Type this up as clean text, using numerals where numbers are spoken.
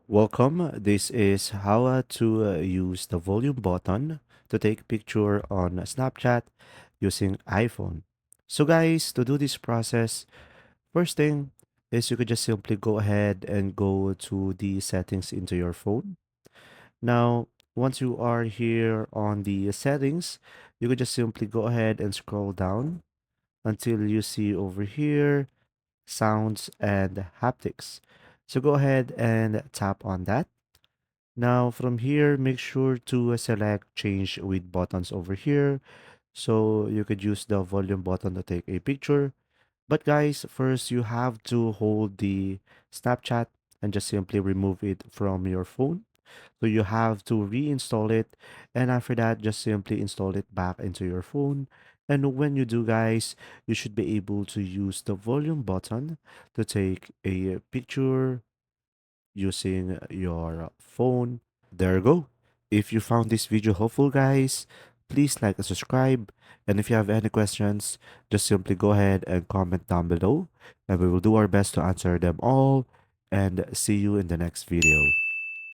Welcome. This is how to use the volume button to take picture on Snapchat using iPhone. So guys, to do this process, first thing is you could just simply go ahead and go to the settings into your phone. Now, once you are here on the settings, you could just simply go ahead and scroll down until you see over here sounds and haptics. So go ahead and tap on that. Now from here, make sure to select change with buttons over here. So you could use the volume button to take a picture. But guys, first you have to hold the Snapchat and just simply remove it from your phone. So you have to reinstall it. And after that, just simply install it back into your phone. And when you do, guys, you should be able to use the volume button to take a picture using your phone. There you go. If you found this video helpful, guys, please like and subscribe. And if you have any questions, just simply go ahead and comment down below, and we will do our best to answer them all. And see you in the next video.